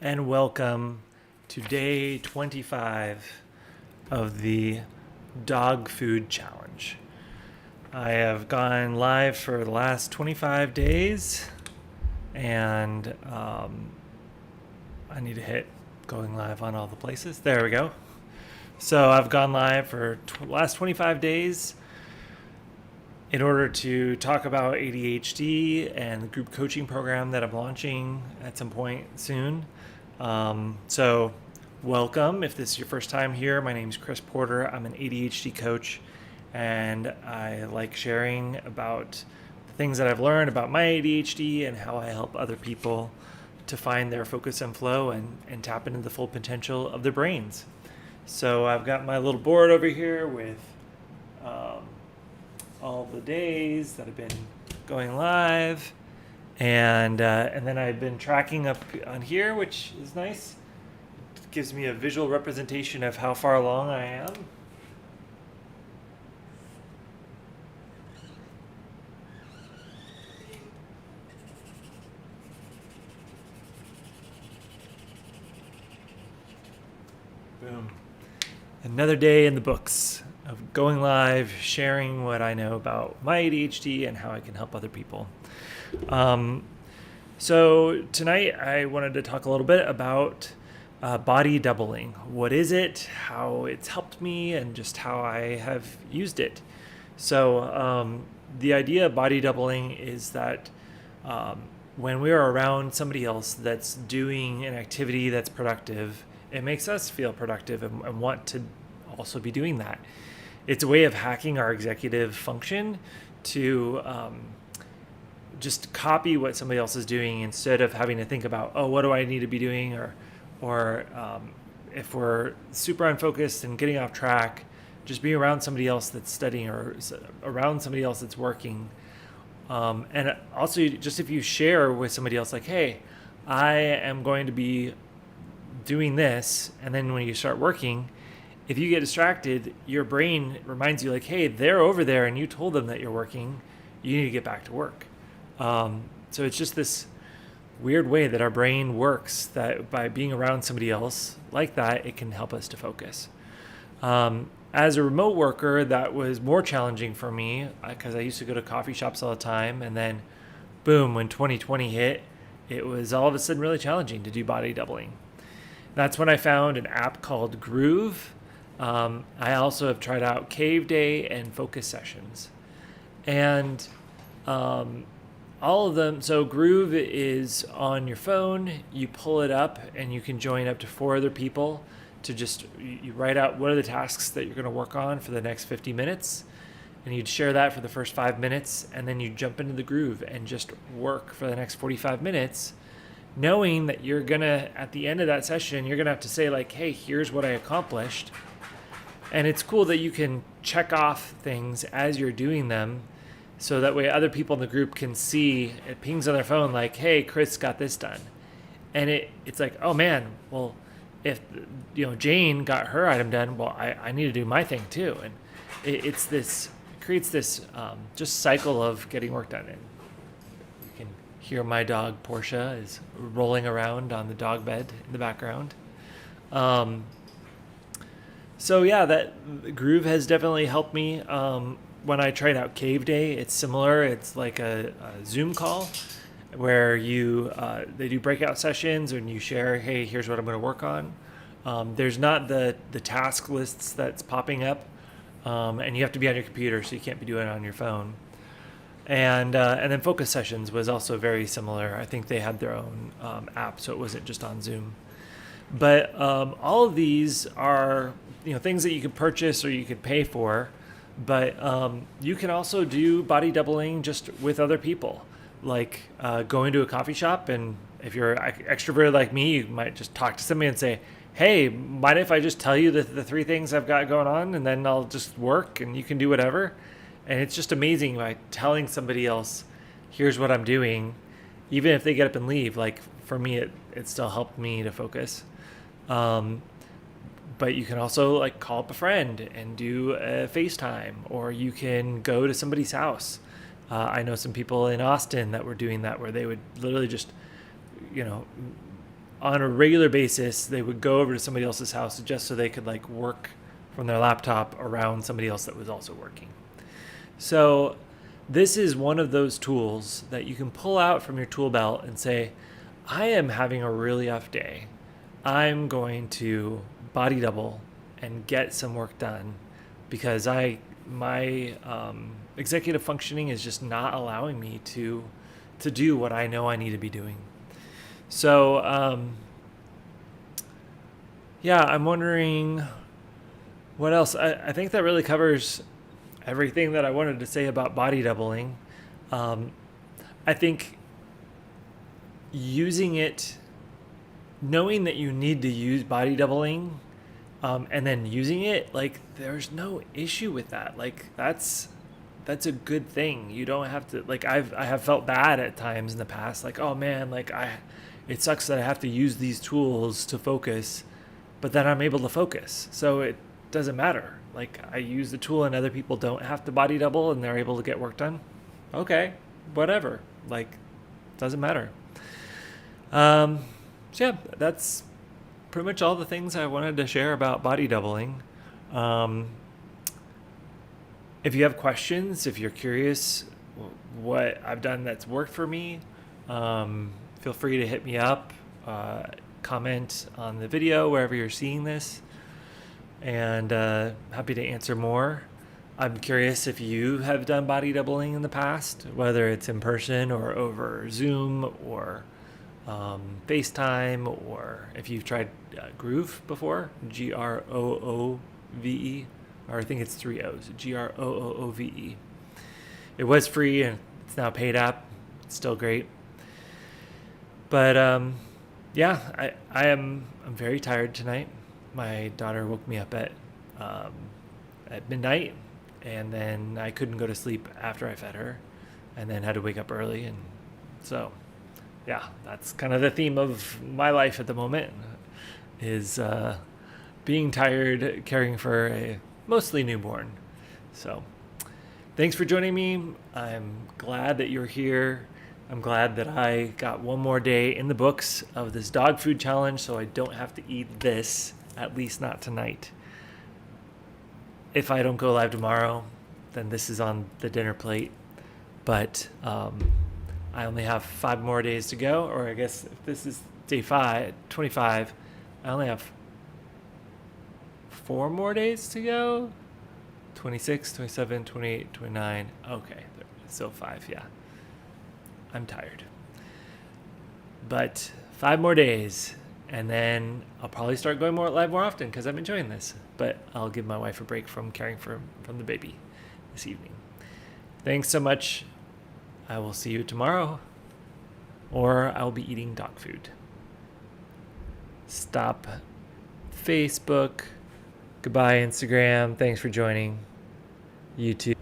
and welcome to day 25 of the dog food challenge. I have gone live for the last 25 days, and I need to hit going live on all the places. There we go. So I've gone live for the last 25 days in order to talk about ADHD and the group coaching program that I'm launching at some point soon. So welcome. If this is your first time here, my name is Chris Porter. I'm an ADHD coach, and I like sharing about the things that I've learned about my ADHD and how I help other people to find their focus and flow and tap into the full potential of their brains. So I've got my little board over here with all the days that I've been going live, and then I've been tracking up on here, which is nice. It gives me a visual representation of how far along I am. Boom. Another day in the books of going live, sharing what I know about my ADHD and how I can help other people. So tonight I wanted to talk a little bit about body doubling. What is it, how it's helped me, and just how I have used it. So the idea of body doubling is that when we are around somebody else that's doing an activity that's productive, it makes us feel productive and want to also be doing that. It's a way of hacking our executive function to just copy what somebody else is doing instead of having to think about, oh, what do I need to be doing? Or if we're super unfocused and getting off track, just being around somebody else that's studying or around somebody else that's working. And also, just if you share with somebody else, like, hey, I am going to be doing this, and then when you start working, if you get distracted, your brain reminds you, like, hey, they're over there and you told them that you're working, you need to get back to work. So it's just this weird way that our brain works, that by being around somebody else like that, it can help us to focus. As a remote worker, that was more challenging for me because I used to go to coffee shops all the time, and then boom, when 2020 hit, it was all of a sudden really challenging to do body doubling. That's when I found an app called Groove. I also have tried out Cave Day and Focus Sessions. And all of them, so Groove is on your phone, you pull it up, and you can join up to 4 other people to just, you write out what are the tasks that you're going to work on for the next 50 minutes, and you'd share that for the first 5 minutes, and then you jump into the Groove and just work for the next 45 minutes, knowing that you're going to, at the end of that session, you're going to have to say, like, hey, here's what I accomplished. And it's cool that you can check off things as you're doing them, so that way other people in the group can see, it pings on their phone like, hey, Chris got this done. And it's like, oh man, well, if Jane got her item done, well, I need to do my thing too. And it creates this just cycle of getting work done. And you can hear my dog Portia is rolling around on the dog bed in the background. So yeah, that Groove has definitely helped me. When I tried out Cave Day, it's similar. It's like a Zoom call where they do breakout sessions and you share, hey, here's what I'm going to work on. There's not the task lists that's popping up, and you have to be on your computer, so you can't be doing it on your phone. And then Focus Sessions was also very similar. I think they had their own app, so it wasn't just on Zoom. But all of these are things that you can purchase or you could pay for. But you can also do body doubling just with other people, like going to a coffee shop. And if you're extroverted like me, you might just talk to somebody and say, hey, mind if I just tell you the 3 things I've got going on, and then I'll just work and you can do whatever. And it's just amazing by telling somebody else, here's what I'm doing, even if they get up and leave. Like for me, it still helped me to focus. But you can also like call up a friend and do a FaceTime, or you can go to somebody's house. I know some people in Austin that were doing that, where they would literally just, on a regular basis, they would go over to somebody else's house just so they could like work from their laptop around somebody else that was also working. So this is one of those tools that you can pull out from your tool belt and say, I am having a really off day. I'm going to body double and get some work done because my executive functioning is just not allowing me to do what I know I need to be doing. So I'm wondering what else. I think that really covers everything that I wanted to say about body doubling. I think using it, knowing that you need to use body doubling, and then using it, like there's no issue with that. Like that's a good thing. You don't have to, like I have felt bad at times in the past, like, oh man, like it sucks that I have to use these tools to focus, but then I'm able to focus. So it doesn't matter. Like I use the tool and other people don't have to body double and they're able to get work done. Okay, whatever. Like, doesn't matter. So yeah, that's pretty much all the things I wanted to share about body doubling. If you have questions, if you're curious what I've done that's worked for me, feel free to hit me up, comment on the video wherever you're seeing this, and happy to answer more. I'm curious if you have done body doubling in the past, whether it's in person or over Zoom or FaceTime, or if you've tried Groove before, Groove, or I think it's 3 O's, Groove. It was free and it's now a paid app. It's still great. But I'm very tired tonight. My daughter woke me up at midnight, and then I couldn't go to sleep after I fed her, and then had to wake up early, and so yeah, that's kind of the theme of my life at the moment, is being tired, caring for a mostly newborn. So thanks for joining me. I'm glad that you're here. I'm glad that I got one more day in the books of this dog food challenge, so I don't have to eat this, at least not tonight. If I don't go live tomorrow, then this is on the dinner plate. But I only have 5 more days to go, or I guess if this is day 25, I only have 4 more days to go. 26, 27, 28, 29. Okay, still 5, yeah. I'm tired. But 5 more days, and then I'll probably start going live more often because I'm enjoying this. But I'll give my wife a break from caring from the baby this evening. Thanks so much. I will see you tomorrow, or I'll be eating dog food. Stop Facebook. Goodbye, Instagram. Thanks for joining. YouTube.